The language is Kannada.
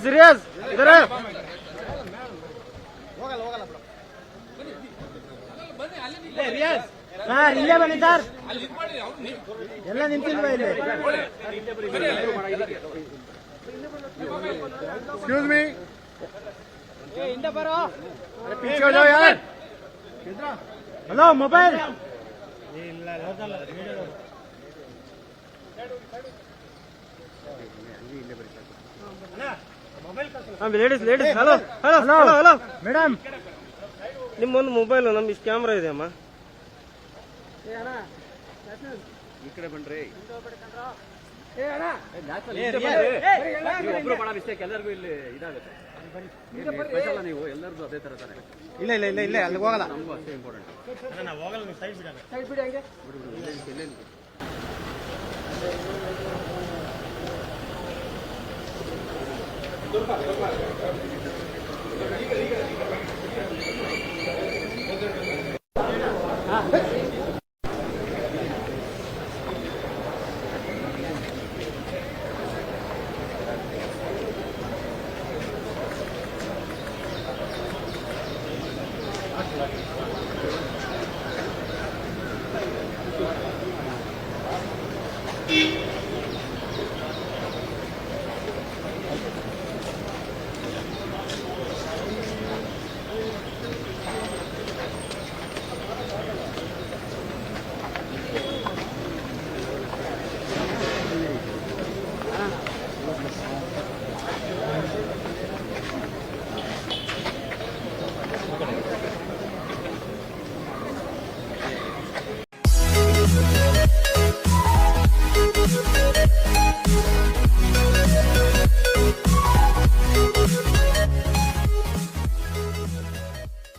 रियाज इधर है ಹಾ ಇಲ್ಲೇ ಬನ್ನಿ ಸರ್ ಎಲ್ಲ ನಿಂತಿಲ್ವಾ ಇಲ್ಲಿ एक्सक्यूज मी ಹಿಂದೆ ಬರೋ पीछे हो जाओ यार hello mobile ladies ladies hello hello hello hello madam ನಿಮ್ಮೊಂದು ಮೊಬೈಲ್ ನಮ್ ಇಷ್ಟು ಕ್ಯಾಮ್ರಾ ಇದೆ ಅಮ್ಮ ಈ ಕಡೆ ಬನ್ರಿ ಒಬ್ರು ಮಾಡೋ ಮಿಸ್ಟೇಕ್ ಎಲ್ಲರಿಗೂ ಇಲ್ಲಿ ಇದಾಗುತ್ತೆ ನೀವು ಎಲ್ಲರಿಗೂ ಅದೇ ತರ ತಾನೆ ಇಲ್ಲ ಇಲ್ಲ ಇಲ್ಲ ಇಲ್ಲ ಅಲ್ಲಿ ಹೋಗಲ್ಲ ನಮಗೂ ಅಷ್ಟೇ ಇಂಪಾರ್ಟೆಂಟ್ ಹೋಗಲ್ಲ ಸೈಡ್ ಬಿಡಿ ಹಂಗೆ